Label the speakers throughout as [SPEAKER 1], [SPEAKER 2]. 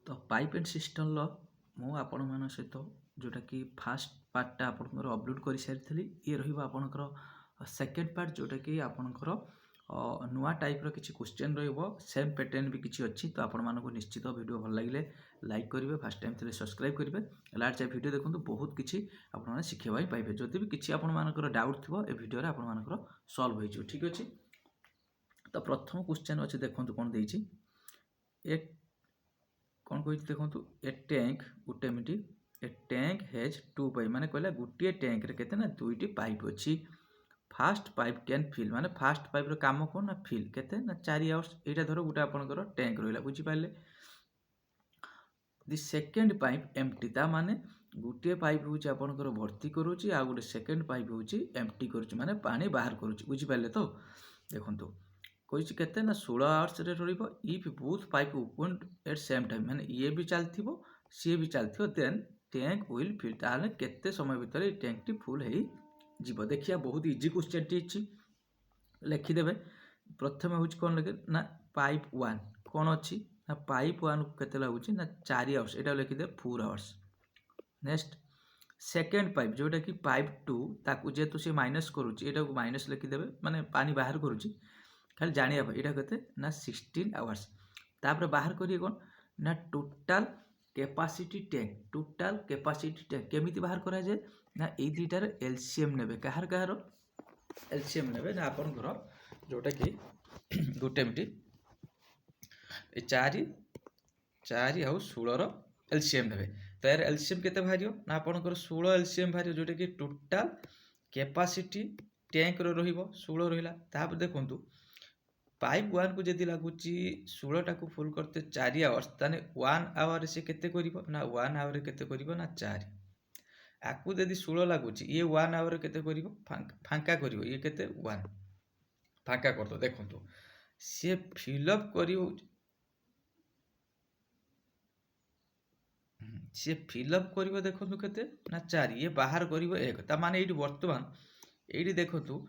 [SPEAKER 1] तो pipe and system मु आपण मान सहित जोटा कि फास्ट पार्टा आपंकर अपलोड कर सारी ये रहा सेकेंड पार्ट जोटा कि आपंकर नुआ टाइप किसी क्वेश्चन सेम पैटर्न भी किसी अच्छी तो आपण मानक निश्चित वीडियो भल लगे लाइक करेंगे फास्ट टाइम थे सब्सक्राइब करेंगे लास्ट जाए वीडियो देखो बहुत किसी आपने शिखाई पाइबे जदि भी किसी आपर डाउट थो ए वीडियो आपर सल्व हो ठीक अच्छे। तो प्रथम क्वेश्चन अच्छे देखो कौन देती ए कौन कही देखो ए टैंक गोटे मिनट ए टैंक हेज 2 पाइप माने कहला गोटे टैंक रे केते ना दुईटी पाइप अच्छी फास्ट पाइप कैन फिल माने फास्ट पाइप रो काम कोन ना फिल केते ना 4 आवर्स एटा धरो गोटे आपनकर टैंक रहला बुझी पाले दि सेकंड पाइप एम्प्टी ता माने गोटे पाइप होची आपनकर भर्ती करूची आ गोटे सेकंड पाइप होची एम्प्टी करूची माने पानी बाहर करूची बुझी पाले तो देखंतु कही केते ना 16 आवर्स रे रहिबो if both pipe open at same time माने ये भी चलथिबो सी भी चलथिबो देन टैंक विल फिल ताले केते समय भीतर टैंक टी फुल हेई जीव देखिया बहुत इजी क्वेश्चन टी अछि लिखिदेवे प्रथम हूँ कौन लगे ना पाइप 1 कौन अच्छी ना पाइप 1 केते लगुच ना 4 आवर्स एटा लिखिदे 4 आवर्स। नेक्स्ट सेकेंड पाइप जोटा कि पाइप 2 ताकू जेतु से माइनस करूची एटा को माइनस लिखिदेवे माने पानी बाहर करूची खाली जानिया भाई एटा केते ना 16 आवर्स तापर बाहर करिए कौन ना टोटल कैपेसिटी टैंक केमिति बाहर करा जाए ना ए दुईटार एलसीएम नेबे कहार कहार एलसीएम नेबे ना आपन घर जोटा कि गोटे मिनट ए 4 आउ 16 एलसीएम नेबे तो यार एलसीएम केते बाहरियो ना आपनकर 16 एलसीएम बाहरियो जोटा कि टोटल कैपेसिटी टैंक रो रहिबो 16 रहिला तापर देखंतु पाइप 1 को जदी लागुची 16 टा को फुल करते 4 आवर्स ताने 1 आवर से केते करिवो ना 1 आवर केते करिवो ना 4 आकु जदी 16 लागुची ये 1 आवर केते करिवो फांका करिवो ये केते 1 फांका करतो देखंतु से फिल अप करिवो से फिल अप करिवो देखंतु केते ना 4 ये बाहर करिवो 1 ता माने एठी वर्तमान एठी देखंतु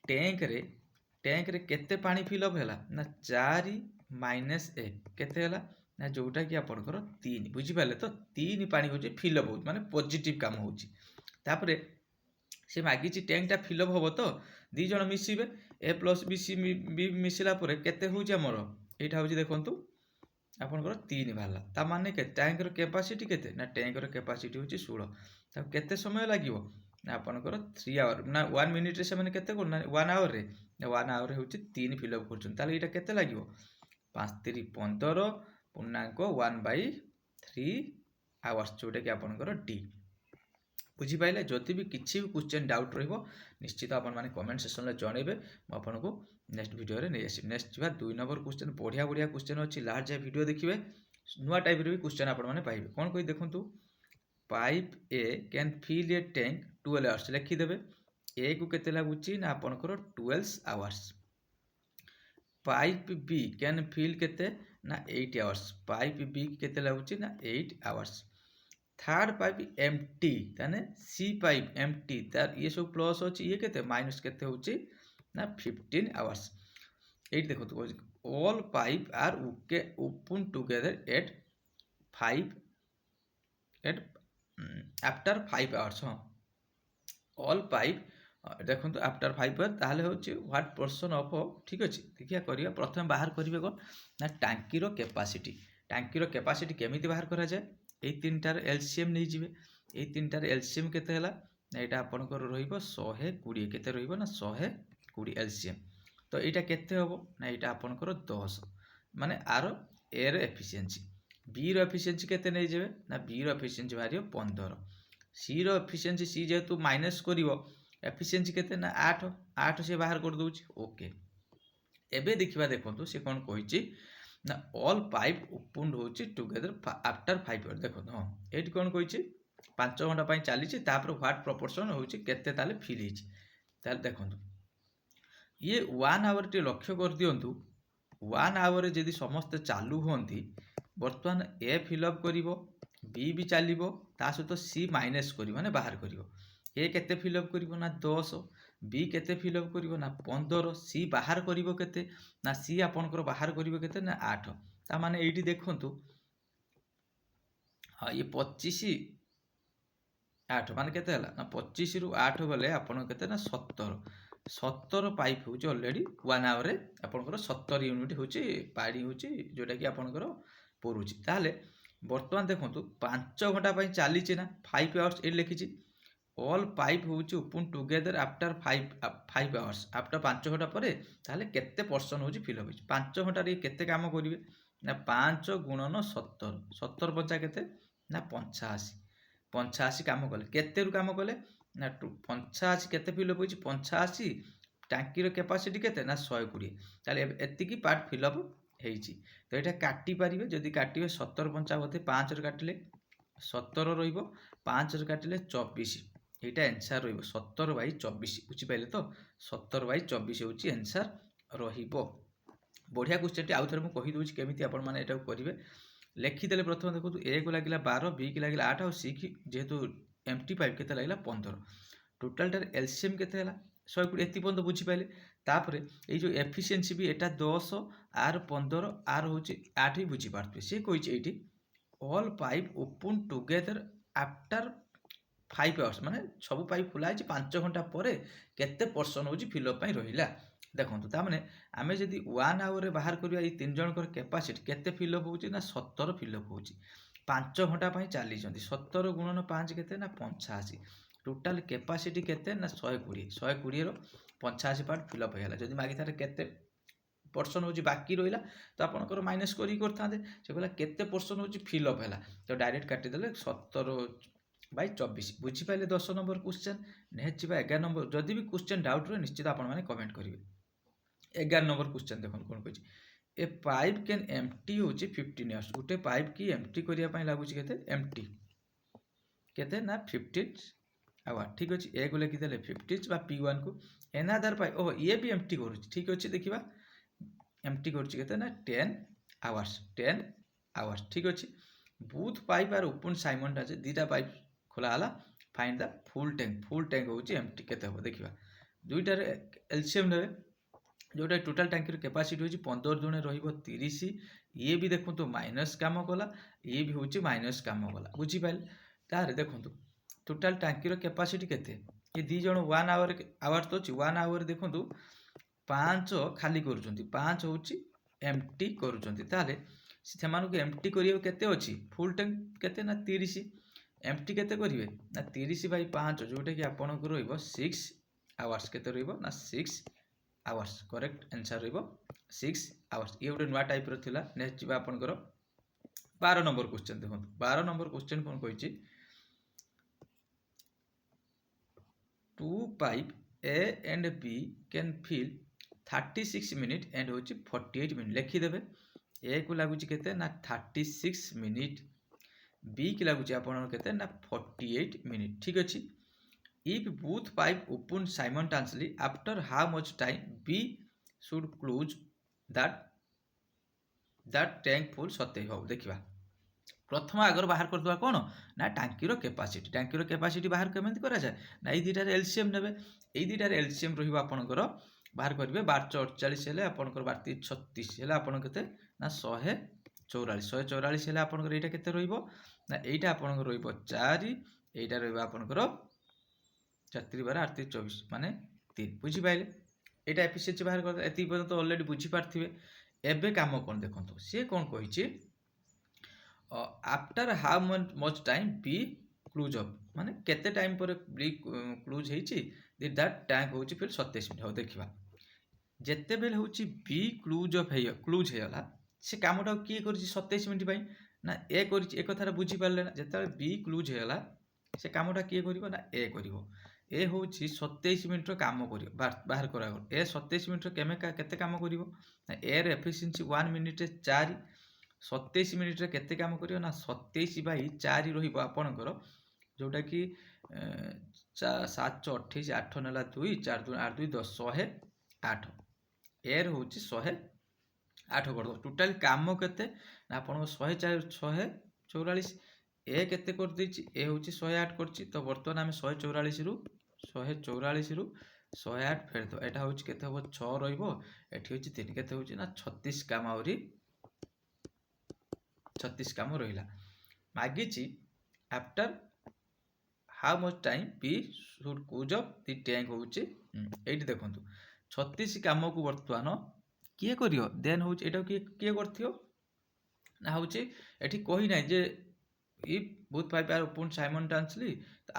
[SPEAKER 1] टैंक रे केते पानी फिल अप हैला ना 4 माइनस 1 केते हैला ना जोटा कि आपनकर 3 बुझी पाले तो 3 पानी होची फिल अप हो माने पॉजिटिव काम होची तापरे से मागिची टैंक टा फिल अप होबो तो दी जण मिसिबे ए प्लस बी मिसिला परे केते होची हमर एटा होची देखंतु आपनकर 3 भाला ता माने के टैंक रो कैपेसिटी केते ना टैंक रो कैपेसिटी होची 16 ता केते समय लागिवो ना आपनकर 3 आवर ना 1 मिनिट रे से माने केते कोन ना 1 आवर रे 1 आवर रे होची 3 फिल अप करछन ताले एटा केते लागिवो 5 3 15 पूर्णांक 1/3 आवर्स जोटा कि आपनकर डी बुझी पाइले जति भी किछि भी क्वेश्चन डाउट रहइबो निश्चित आपन माने कमेंट सेक्शन रे जणेबे म आपनको नेक्स्ट वीडियो रे नै आसी नेक्स्ट बा 2 नंबर क्वेश्चन बढ़िया क्वेश्चन अछि लास्ट जे वीडियो देखिबे नुवा टाइप रे भी क्वेश्चन आपन माने पाइबे कोन कहि देखंतु pipe A can fill a tank 12 hours लिखि देबे ए को केते लागुची ना आपनकर 12 hours pipe B can fill केते ना 8 आवर्स पाइप बी केते लागुची ना 8 आवर्स थर्ड पाइप एम्प्टी ताने सी पाइप एम्प्टी तार ये सब प्लस अछि ये केते माइनस केते होची ना 15 आवर्स एट देखो तो all pipe are okay open together at 5 at after 5 hours हां ऑल पाइप देखो तो आफ्टर 5 आवर ताहले होची व्हाट पर्सन ऑफ ठीक अछि देखिया करिया प्रथम बाहर करिवे कोन ना टांकी रो कैपेसिटी केमिति बाहर करा जाय ए तीनटार एलसीएम नहीं जिवे ए तीनटार एलसीएम केते हला ना एटा आपनकर रहिबो 120 केते रहिबो ना 120 एलसीएम तो एटा केते होबो ना एटा आपनकर 10 माने आरो ए रो एफिशिएंसी बी रो एफिशिएंसी केते नहीं जिवे ना बी रो एफिशिएंसी भारियो 15 सी रो एफिशिएंसी सी जेतु माइनस करिवो एफिशिएंसी केते ना 8 से बाहर कर दोछि ओके एबे देखिबा देखंतु से कोन कहिछि ना ऑल पाइप ओपन होची टुगेदर आफ्टर 5 आवर देखो हां एट कोन कहिछि 5 घंटा पई चलीछि तापर व्हाट प्रोपोर्शन होची केते ताले फिल हिछि ताले देखंतु ये 1 आवर टे लक्ष्य कर दियंतु 1 आवर जदी समस्त चालू होंती वर्तमान ए फिल अप करिवो बी भी चलिवो ता सहित सी माइनस करिवो माने बाहर करिवो ए केते फिल अप करिवो ना 10 बी केते फिल अप करिवो ना 15 सी बाहर करिवो केते ना सी आपनकर बाहर करिवो केते ना 8 ता माने एठी देखंतु हाँ ये 25 8 ମାନେ କେତେ ହେଲା ନା 25 ରୁ 8 ଗଲେ ଆପଣଙ୍କ କେତେ ନା 17 ପାଇପ୍ ହେଉଛି ଅଲରେଡ଼ି 1 ଆୱାରରେ ଆପଣଙ୍କର 17 ୟୁନିଟ୍ ହେଉଛି ପାଣି ହେଉଛି ଯେଉଁଟାକି ଆପଣଙ୍କର ପଡ଼ୁଛି। ତାହେଲେ ବର୍ତ୍ତମାନ ଦେଖନ୍ତୁ 5 ଘଣ୍ଟା ପାଇଁ ଚାଲିଛି ନା 5 ଆୱାର୍ସ ଏଠି ଲେଖିଛି। ଅଲ୍ ପାଇପ୍ ହେଉଛି open together after 5 hours after 5 ଘଣ୍ଟା ପରେ ତାହେଲେ କେତେ ପର୍ସନ୍ ହେଉଛି ଫିଲ୍ ଅପ୍ ହେଇଛି। 5 ଘଣ୍ଟାରେ କେତେ କାମ କରିବେ ନା 5 ଗୁଣନ 17 17 ପଞ୍ଚା କେତେ ନା 85 କାମ କଲେ। କେତେରୁ କାମ କଲେ ନା 85 କେତେ ଫିଲ୍ ଅପ୍ ହେଇଛି 85 ଟାଙ୍କିର କ୍ୟାପାସିଟି କେତେ ନା 120 ତାହେଲେ ଏତିକି ପାର୍ଟ ଫିଲ୍ ଅପ୍ ହେଇଛି। ତ ଏଇଟା କାଟି ପାରିବେ ଯଦି କାଟିବେ 17 ପଞ୍ଚା ବୋଧେ 5ରେ କାଟିଲେ 17 ରହିବ 5ରେ କାଟିଲେ 24 এইটা ଆନ୍ସର୍ ରହିବ 17/24 ବୁଝିପାରିଲେ ତ 17/24 ହେଉଛି ଆନ୍ସର୍ ରହିବ। ବଢ଼ିଆ କ୍ୱେଶ୍ଚନଟି ଆଉ ଥରେ ମୁଁ କହିଦେଉଛି କେମିତି ଆପଣମାନେ ଏଟାକୁ କରିବେ। ଲେଖିଦେଲେ ପ୍ରଥମେ ଦେଖନ୍ତୁ ଏ କୁ ଲାଗିଲା 12 ବି କୁ ଲାଗିଲା 8 ଆଉ ସି କି ଯେହେତୁ ଏମ୍ପ୍ଟି ପାଇପ୍ କେତେ ଲାଗିଲା 15 ଟୋଟାଲଟାରେ ଏଲସିଏମ୍ କେତେ ହେଲା 120 ଏତିକି ପର୍ଯ୍ୟନ୍ତ ବୁଝିପାରିଲେ। ତାପରେ ଏଇ ଯେଉଁ ଏଫିସିଏନ୍ସି ବି ଏଟା 10 ଆର 15 ଆର ହେଉଛି 8 ବି ବୁଝିପାରୁଥିବେ। ସେ କହିଛି ଏଇଠି all pipe open together after 5 hours ମାନେ ସବୁ ପାଇପ୍ ଖୋଲା ହେଇଛି 5 ଘଣ୍ଟା ପରେ କେତେ ପର୍ସନ୍ ହେଉଛି ଫିଲ୍ ଅପ୍ ପାଇଁ ରହିଲା। ଦେଖନ୍ତୁ ତାମାନେ ଆମେ ଯଦି 1 ଆୱାରରେ ବାହାର କରିବା ଏଇ 3 ଜଣଙ୍କର କ୍ୟାପାସିଟି କେତେ ଫିଲ୍ ଅପ୍ ହେଉଛି ନା 17 ଫିଲ୍ ଅପ୍ ହେଉଛି। 5 ଘଣ୍ଟା ପାଇଁ ଚାଲିଛନ୍ତି 17 ଗୁଣନ 5 କେତେ ନା 85 ଟୋଟାଲ କ୍ୟାପାସିଟି କେତେ ନା 120 120ର 85 ପାର୍ଟ ଫିଲ୍ ଅପ୍ ହେଇଗଲା। ଯଦି ମାଗିଥାରେ କେତେ ପର୍ସନ୍ ହେଉଛି ବାକି ରହିଲା ତ ଆପଣଙ୍କର ମାଇନସ୍ କରିକି କରିଥାନ୍ତେ। ସେ କହିଲା କେତେ ପର୍ସନ୍ ହେଉଛି ଫିଲ୍ ଅପ୍ ହେଲା ତ ଡାଇରେକ୍ଟ କାଟିଦେଲେ 17/24 ବୁଝିପାରିଲେ। 10 ନମ୍ବର କ୍ୱେଶ୍ଚନ୍। ନେକ୍ସଟ ଯିବା 11 ନମ୍ବର। ଯଦି ବି କ୍ୱେଶ୍ଚନ୍ ଡାଉଟ୍ ରହେ ନିଶ୍ଚିତ ଆପଣମାନେ କମେଣ୍ଟ କରିବେ। 11 ନମ୍ବର କ୍ୱେଶ୍ଚନ୍ ଦେଖନ୍ତୁ କ'ଣ କହିଛି ଏ ପାଇପ୍ କ୍ୟାନ୍ ଏମ୍ପ୍ଟି ହେଉଛି 15 ଆୱାର୍ସ ଗୋଟେ ପାଇପ୍ କି ଏମ୍ପ୍ଟି କରିବା ପାଇଁ ଲାଗୁଛି କେତେ ଏମ୍ପ୍ଟି କେତେ ନା 15 ଆୱାର ଠିକ୍ ଅଛି। ଏ କୁ ଲେଖିଦେଲେ 15 ବା P1 କୁ ଏନାଦର ପାଇପ୍ ଓହୋ ଇଏ ବି ଏମ୍ପ୍ଟି କରୁଛି ଠିକ୍ ଅଛି। ଦେଖିବା ଏମ୍ପ୍ଟି କରୁଛି କେତେ ନା 10 ଆୱାର୍ସ ଠିକ୍ ଅଛି। ବୁଥ୍ ପାଇପ୍ ଆର୍ ଓପନ୍ ସାଇମନ୍ ଅଛି ଦୁଇଟା ପାଇପ୍ ଖୋଲା ହେଲା ଫାଇଣ୍ଡ ଦ ଫୁଲ୍ ଟ୍ୟାଙ୍କ ହେଉଛି ଏମ୍ପ୍ଟି କେତେ ହେବ ଦେଖିବା। ଦୁଇଟାରେ ଏଲସିଏମ୍ ନେବେ ଯେଉଁଟା ଟୋଟାଲ୍ ଟାଙ୍କିର କ୍ୟାପାସିଟି ହେଉଛି 15 ଜଣେ ରହିବ 30 ଇଏ ବି ଦେଖନ୍ତୁ ମାଇନସ୍ କାମ କଲା ଇଏ ବି ହେଉଛି ମାଇନସ୍ କାମ କଲା ବୁଝିପାରିଲେ। ତାହେଲେ ଦେଖନ୍ତୁ ଟୋଟାଲ୍ ଟାଙ୍କିର କ୍ୟାପାସିଟି କେତେ ଏ ଦୁଇ ଜଣ 1 ଆୱାର ତ ଅଛି 1 ଆୱାର ଦେଖନ୍ତୁ 5 ଖାଲି କରୁଛନ୍ତି 5 ହେଉଛି ଏମ୍ପ୍ଟି କରୁଛନ୍ତି। ତାହେଲେ ସେମାନଙ୍କୁ ଏମ୍ପ୍ଟି କରିବାକୁ କେତେ ଅଛି ଫୁଲ୍ ଟ୍ୟାଙ୍କ କେତେ ନା 30 ଏମ୍ପ୍ଟି କେତେ କରିବେ ନା 30/5 ଯେଉଁଟାକି ଆପଣଙ୍କୁ ରହିବ 6 ଆୱାର୍ସ କେତେ ରହିବ ନା 6 ଆୱାର୍ସ କରେକ୍ଟ ଆନ୍ସର୍ ରହିବ 6 ଆୱାର୍ସ। ଇଏ ଗୋଟେ ନୂଆ ଟାଇପ୍ର ଥିଲା। ନେକ୍ସଟ ଯିବା ଆପଣଙ୍କର 12 ନମ୍ବର କ୍ୱେଶ୍ଚନ୍ ଦେଖନ୍ତୁ 12 ନମ୍ବର କ୍ୱେଶ୍ଚନ୍ କ'ଣ କହିଛି 2 pipe A and B can fill 36 minute and ହେଉଛି 48 ମିନିଟ୍ ଲେଖିଦେବେ। ଏ କୁ ଲାଗୁଛି କେତେ ନା 36 ମିନିଟ୍ B କି ଲାଗୁଛି ଆପଣଙ୍କର କେତେ ନା 48 ମିନିଟ୍ ଠିକ୍ ଅଛି। If both pipe open simultaneously after how much time B should close that tank full 27 ହଉ ଦେଖିବା। ପ୍ରଥମ ଆଗରୁ ବାହାର କରିଦେବା କ'ଣ ନା ଟାଙ୍କିର କ୍ୟାପାସିଟି ବାହାର କେମିତି କରାଯାଏ ନା ଏଇ ଦୁଇଟାରେ ଏଲସିଏମ୍ ନେବେ। ଏଇ ଦୁଇଟାରେ ଏଲସିଏମ୍ ରହିବ ଆପଣଙ୍କର ବାହାର କରିବେ 1248 ହେଲେ ଆପଣଙ୍କର 1236 ହେଲେ ଆପଣଙ୍କ କେତେ ନା 144 ହେଲେ ଆପଣଙ୍କର ଏଇଟା କେତେ ରହିବ ନା ଏଇଟା ଆପଣଙ୍କର ରହିବ 4 ଏଇଟା ରହିବ ଆପଣଙ୍କର 4×8=24 ମାନେ 3 ବୁଝିପାରିଲେ। ଏଇଟା ଏଫିସିଏନ୍ସି ବାହାର କରିଦେବା। ଏତିକି ପର୍ଯ୍ୟନ୍ତ ଅଲରେଡ଼ି ବୁଝିପାରିଥିବେ। ଏବେ କାମ କ'ଣ ଦେଖନ୍ତୁ ସିଏ କ'ଣ କହିଛି after how much time B close of ମାନେ କେତେ ଟାଇମ୍ ପରେ ବି କ୍ଲୋଜ୍ ହେଇଛି ଦ୍ୟାଟ୍ ଟ୍ୟାଙ୍କ ହେଉଛି ଫିର୍ 27 ମିନିଟ୍ ହଉ ଦେଖିବା। ଯେତେବେଳେ ହେଉଛି ବି କ୍ଲୋଜ୍ ହେଇଗଲା ସେ କାମଟାକୁ କିଏ କରିଛି 27 ମିନିଟ୍ ପାଇଁ ନା ଏ କରିଛି। ଏ କଥାଟା ବୁଝିପାରିଲେ ନା ଯେତେବେଳେ ବି କ୍ଲୋଜ୍ ହେଇଗଲା ସେ କାମଟା କିଏ କରିବ ନା ଏ କରିବ। ଏ ହେଉଛି 27 ମିନିଟ୍ର କାମ କରିବ ବାହାର କରାଗଲା। ଏ 27 ମିନିଟ୍ର କେତେ କାମ କରିବ ନା ଏର ଏଫିସିଏନ୍ସି 1 ମିନିଟ୍ରେ 4 27 ମିନିଟ୍ରେ କେତେ କାମ କରିବ ନା 27/4 ରହିବ ଆପଣଙ୍କର ଯେଉଁଟାକି 7×28 8 ନେଲା 2 4×2 = 10 108 ଏର ହେଉଛି 108 କରିଦେବ। ଟୋଟାଲ୍ କାମ କେତେ ନା ଆପଣଙ୍କ 144 ଏ କେତେ କରିଦେଇଛି ଏ ହେଉଛି 108 କରିଛି। ତ ବର୍ତ୍ତମାନ ଆମେ 144ରୁ 108 ଫେରିଦେବା। ଏଇଟା ହେଉଛି କେତେ ହେବ 6 ରହିବ ଏଠି ହେଉଛି 3 କେତେ ହେଉଛି ନା 36 କାମ ଆହୁରି 36 କାମ ରହିଲା। ମାଗିଛି after how much time be should cause of the tank ହେଉଛି ଏଇଠି ଦେଖନ୍ତୁ 36 କାମକୁ ବର୍ତ୍ତମାନ କିଏ କରିବ ଦେନ୍ ହେଉଛି ଏଇଟାକୁ କିଏ କରିଥିବ ନା ହେଉଛି ଏଠି କହିନାହିଁ ଯେ if both pipe are open simultaneously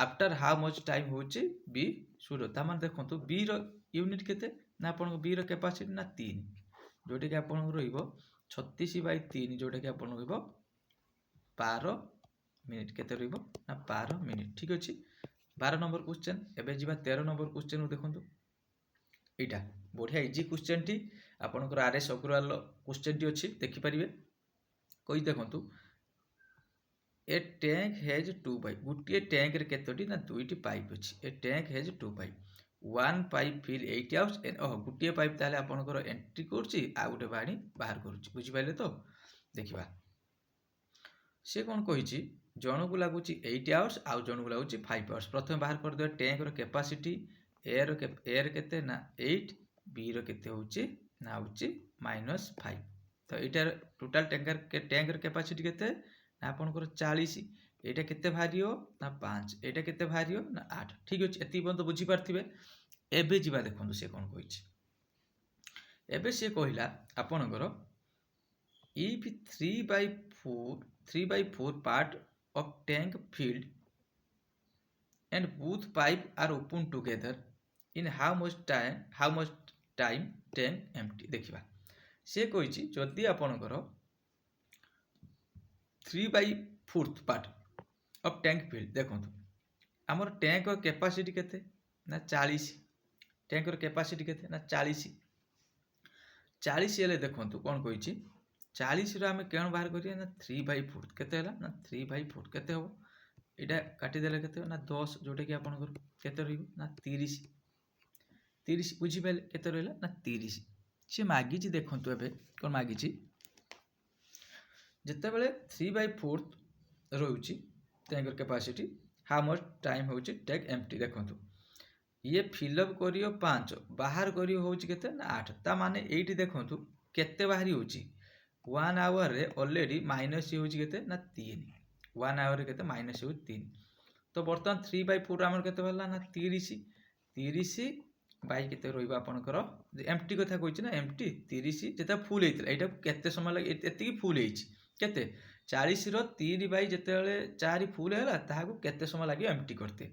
[SPEAKER 1] after how much time ହେଉଛି ବି ସୁଡ୍ ତାମାନେ ଦେଖନ୍ତୁ ବି ର ୟୁନିଟ୍ କେତେ ନା ଆପଣଙ୍କ ବି ର କାପାସିଟି ନା 3 ଯୋଉଟାକି ଆପଣଙ୍କୁ ରହିବ 36/3 ଯୋଉଟାକି ଆପଣଙ୍କୁ ରହିବ 12 ମିନିଟ୍ କେତେ ରହିବ ନା 12 ମିନିଟ୍ ଠିକ୍ ଅଛି 12 ନମ୍ବର କ୍ୱେଶ୍ଚନ୍ ଏବେ ଯିବା 13 ନମ୍ବର କ୍ୱେଶ୍ଚନ୍ ଦେଖନ୍ତୁ ଏଇଟା ବଢ଼ିଆ ଇଜି କ୍ୱେଶ୍ଚନ୍ଟି ଆପଣଙ୍କର RS ଅଗ୍ରୱାଲର କ୍ୱେଶ୍ଚନ୍ଟି ଅଛି ଦେଖିପାରିବେ କହି ଦେଖନ୍ତୁ ए टैंक हैज 2 पाइप गोटे टैंक रे केतोटी ना दुईटी पाइप अछि a tank has 2 pipe one pipe fill 8 hours and गोटे पाइप ताले आपनकर एंट्री करछि आ गोटे पानी बाहर करछि बुझि पाइले तो देखिबा से कोन कहिछि जण को लागुछि 8 आवर्स आ जण को लागुछि 5 आवर्स प्रथम बाहर कर दे टैंक रो कैपेसिटी एयर केते ना 8 बी रो केते होछि ना होछि -5 तो एटार टोटल टैंक रो कैपेसिटी केते ना आपनकर 40 एटा केते भारियो ना 5 एटा केते भारियो ना 8 ठीक अछि एति बंद बुझी पारथिबे एबे जिबा देखंतु से कोन कहिछि एबे से कहिला आपनकर if 3/4 part of tank filled and both pipe are open together in how much time tank empty देखिबा से कहिछि जदि आपनकर 3/4 पार्ट ऑफ टैंक फिल्ड देखंतु हमर टैंक रो कैपेसिटी केते ना 40 टैंक रो कैपेसिटी केते ना 40 हेले देखंतु कोन कहिछि 40 रो हमें केन बाहर करिया ना 3/4 केते हला ना 3/4 केते हो एटा काटी देले केते ना 10 जोटे कि आपन कर केते रहिबो ना 30 बुझि पाइले केते रहला ना 30 से मागिछि देखंतु एबे कोन मागिछि ଯେତେବେଳେ 3/4 ରହୁଛି ଟ୍ୟାଙ୍କର कैपेसिटी हाउ मच टाइम होଉଛି टैंक एम्प्टी देखंतु ये फिलअप करियो 5 बाहर करियो होଉଛି केते ना 8 ता माने एठी देखंतु केते बाहरी होଉଛି 1 आवर रे ऑलरेडी माइनस होଉଛି केते ना 3 1 आवर रे केते माइनस होଉଛି 3 तो वर्तमान 3/4 हमर केते भला ना 30 बाई केते रहइबा आपनकर एम्प्टी कथा कहिछि ना एम्प्टी 30 जेता फुल हेतिला एटा केते समय लागे एतिकी फुल हेछि केते 40 रो 3 बाई जेतेले 4 फुल हैला ताहाकू केते समय लागियो एम्प्टी करते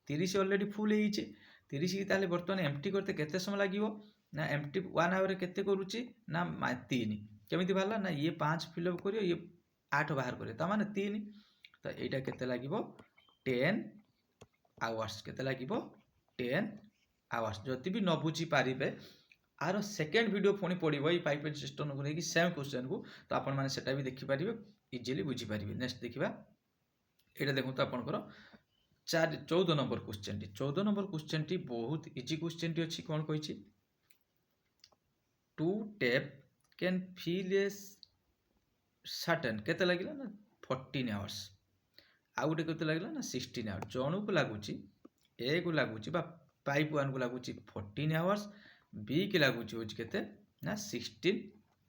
[SPEAKER 1] 30 ऑलरेडी फुल हेइचे 30 की ताले वर्तमान एम्प्टी करते केते समय लागियो ना एम्प्टी 1 आवर रे केते करूची ना 3 केमिति भाला ना ये 5 फिल अप करियो ये 8 बाहर करियो ता माने 3 तो एटा केते लागियो 10 आवर्स केते लागियो 10 आवर्स जति भी न बुझी पारिबे आरो सेकेंड वीडियो पुणी पड़ो ये पाइप सिस्टम को लेकिन सेम क्वेश्चन को तो आपण मैंने सेटा भी देखिपारे इजिली बुझीपारे नेक्स्ट देखा ये देखो तो आपंकर 14 नंबर क्वेश्चन टी 14 नंबर क्वेश्चन टी बहुत इजी क्वेश्चन टी अच्छी कौन कही 2 tap can fill a certain केते लगिला ना 14 आवर्स आउ गोटे केते लगिला ना 16 आवर्स जणु को लागुची ए को लागुची बा पाइप 1 को लागुची 14 आवर्स बी की लागुची होची केते ना 16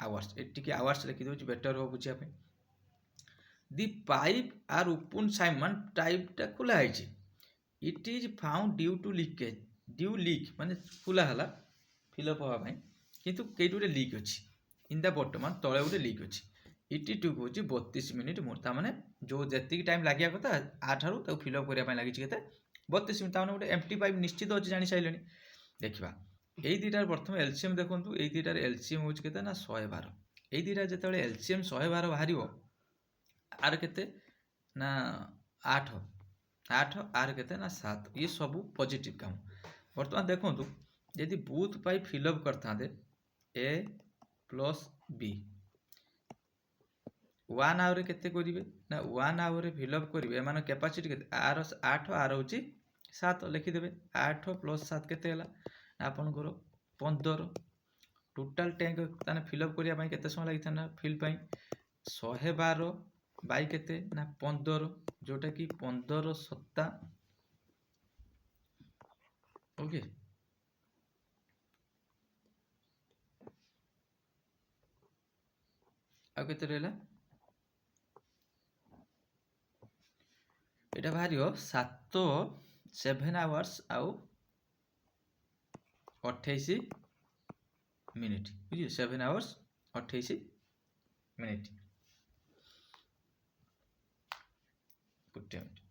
[SPEAKER 1] आवर्स एटी की आवर्स लिखि दोची बेटर हो बुझिया पे दी पाइप आर ओपन साइमन टाइप टा खुला है it is found due to leakage due leak माने खुला हला फिल अप होबा पई किंतु केटू रे लीक अछि इन द बॉटम तळे उटे लीक अछि इटी टू होची 32 मिनिट मोर ता माने जो जति टाइम लागिया कथा आठारु ताको फिल अप करिया पई लागि केते 32 मिनिट ता माने उटे एम्प्टी पाइप निश्चित अछि जानि साइलेनी देखिबा এই দুইটার প্রথমে এলসিএম দেখন্তু এই দুইটার এলসিএম হচ্ছে কেতে না 112 এই দুইটা যেতବେଳେ এলসিএম 112 বাহারিবো আর কেতে না 8 আর কেতে না 7 ये सब पॉजिटिव काम वर्तमान देखନ୍ତୁ यदि बुथ पाई फिल अप करथांदे ए प्लस बी 1 आवर केते करिवे ना 1 आवर फिल अप करिवे माने कैपेसिटी केते आर 8 आर होची 7 लिखि देबे 8 + 7 केते हला आपनकर 15 टोटल टैंक ताने फिल अप करिया पई केते समय लागि थाना फिल पई 112 बाई केते ना 15 जोटा कि 15 सत्ता ओके आ केते रहला এটা ବାହାରିବ 7 ଆୱାର୍ସ ଆଉ 28 ମିନିଟ୍ ବୁଝିଲେ 7 ଆୱାର୍ସ 28 ମିନିଟ୍ ଗୋଟେ ମିନିଟ୍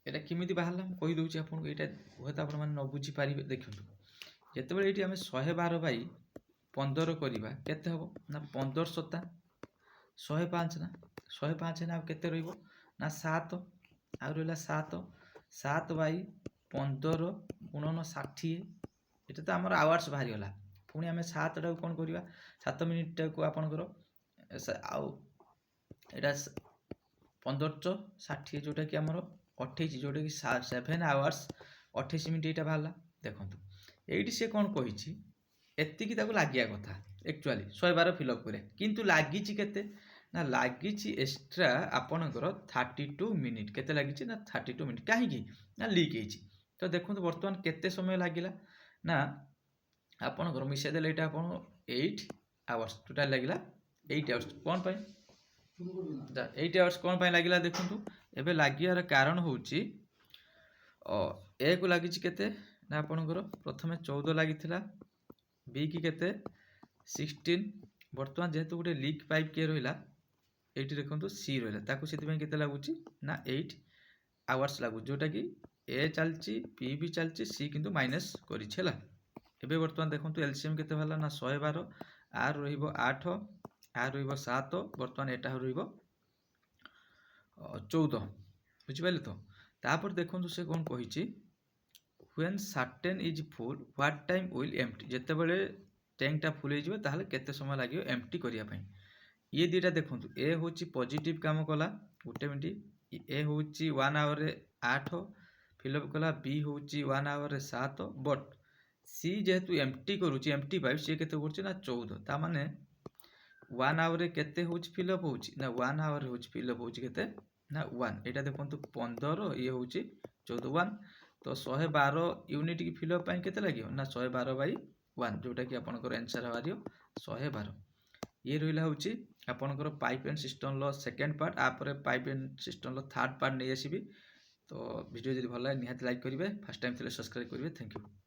[SPEAKER 1] এটা କେମିତି ବାହାରିଲା ମୁଁ କହିଦେଉଛି ଆପଣଙ୍କୁ ଏଇଟା ହୁଏତ ଆପଣମାନେ ନ ବୁଝିପାରିବେ ଦେଖନ୍ତୁ ଯେତେବେଳେ ଏଇଠି ଆମେ 112 ବାଇ 15 କରିବା କେତେ ହେବ ନା 15 ସତା 105 ନା 105 ନା ଆଉ କେତେ ରହିବ ନା 7 ଆଉ ରହିଲା 7 ବାଇ 15 ଗୁଣନ 60 ଏଟା ତ ଆମର ଆୱାର୍ସ ବାହାରିଗଲା ପୁଣି ଆମେ 7ଟାକୁ କ'ଣ କରିବା 7 ମିନିଟ୍ଟାକୁ ଆପଣଙ୍କର ଆଉ ଏଇଟା 1560 ଯେଉଁଟାକି ଆମର 28 ଯେଉଁଟାକି 7 ଆୱାର୍ସ 28 ମିନିଟ୍ ଏଇଟା ବାହାରିଲା ଦେଖନ୍ତୁ ଏଇଠି ସେ କ'ଣ କହିଛି ଏତିକି ତାକୁ ଲାଗିବା କଥା ଆକ୍ଚୁଆଲି 112 ଫିଲ୍ଅପ୍ କରିବା କିନ୍ତୁ ଲାଗିଛି କେତେ ନା ଲାଗିଛି ଏକ୍ସଟ୍ରା ଆପଣଙ୍କର 32 ମିନିଟ୍ କେତେ ଲାଗିଛି ନା 32 ମିନିଟ୍ କାହିଁକି ନା ଲିକ୍ ହେଇଛି ତ ଦେଖନ୍ତୁ ବର୍ତ୍ତମାନ କେତେ ସମୟ ଲାଗିଲା ନା ଆପଣଙ୍କର ମିଶାଇ ଦେଲେ ଏଇଟା ଆପଣ 8 ଆୱାର୍ସ ଟୋଟାଲ୍ ଲାଗିଲା 8 ଆୱାର୍ସ କ'ଣ ପାଇଁ 8 ଆୱାର୍ସ କ'ଣ ପାଇଁ ଲାଗିଲା ଦେଖନ୍ତୁ ଏବେ ଲାଗିବାର କାରଣ ହେଉଛି ଏ କୁ ଲାଗିଛି କେତେ ନା ଆପଣଙ୍କର ପ୍ରଥମେ 14 ଲାଗିଥିଲା ବି କି କେତେ 16 ବର୍ତ୍ତମାନ ଯେହେତୁ ଗୋଟେ ଲିକ୍ ପାଇପ୍ କିଏ ରହିଲା ଏଇଠି ଦେଖନ୍ତୁ ସି ରହିଲା ତାକୁ ସେଥିପାଇଁ କେତେ ଲାଗୁଛି ନା 8 ଆୱାର୍ସ ଲାଗୁଛି ଯେଉଁଟାକି ଏ ଚାଲିଛି ପି ବି ଚାଲିଛି ସି କିନ୍ତୁ ମାଇନସ୍ କରିଛି ହେଲା ଏବେ ବର୍ତ୍ତମାନ ଦେଖନ୍ତୁ ଏଲସିଏମ୍ କେତେ ବାହାରିଲା ନା 112 ଆର୍ ରହିବ 8 ଆର୍ ରହିବ 7 ବର୍ତ୍ତମାନ ଏଟା ରହିବ 14 ବୁଝିପାରିଲେ ତ ତାପରେ ଦେଖନ୍ତୁ ସେ କ'ଣ କହିଛି when certain is full what time will empty ଯେତେବେଳେ ଟ୍ୟାଙ୍କଟା ଫୁଲ୍ ହେଇଯିବ ତାହେଲେ କେତେ ସମୟ ଲାଗିବ ଏମ୍ପ୍ଟି କରିବା ପାଇଁ ଇଏ ଦୁଇଟା ଦେଖନ୍ତୁ ଏ ହେଉଛି ପଜିଟିଭ୍ କାମ କଲା ଗୋଟେ ମିନିଟ୍ ଏ ହେଉଛି 1 ଆୱାରରେ 8 ଫିଲ୍ଅପ୍ କଲା ବି ହେଉଛି 1 ଆୱାରରେ 7 ବଟ୍ ସି ଯେହେତୁ ଏମ୍ପ୍ଟି କରୁଛି ଏମ୍ପ୍ଟି ପାଇପ୍ ସିଏ କେତେ କରୁଛି ନା 14 ତା ମାନେ 1 ଆୱାରରେ କେତେ ହେଉଛି ଫିଲ୍ଅପ୍ ହେଉଛି ନା 1 ଆୱାରରେ ହେଉଛି ଫିଲ୍ଅପ୍ ହେଉଛି କେତେ ନା 1 ଏଇଟା ଦେଖନ୍ତୁ 15 ଇଏ ହେଉଛି 14 1 ତ 112 ୟୁନିଟ୍ କି ଫିଲ୍ଅପ୍ ପାଇଁ କେତେ ଲାଗିବ ନା 112 ବାଇ 1 ଯେଉଁଟାକି ଆପଣଙ୍କର ଆନ୍ସର୍ ବାହାରିବ 112 ଇଏ ରହିଲା ହେଉଛି ଆପଣଙ୍କର ପାଇପ୍ ଆଣ୍ଡ ସିଷ୍ଟମ୍ର ସେକେଣ୍ଡ ପାର୍ଟ ଆପରେ ପାଇପ୍ ଆଣ୍ଡ ସିଷ୍ଟମ୍ର ଥାର୍ଡ଼ ପାର୍ଟ ନେଇ ଆସିବି ତ ଭିଡ଼ିଓ ଯଦି ଭଲ ଲାଗେ ନିହାତି ଲାଇକ୍ କରିବେ ଫାର୍ଷ୍ଟ ଟାଇମ୍ ଥିଲେ ସବସ୍କ୍ରାଇବ୍ କରିବେ ଥ୍ୟାଙ୍କ ୟୁ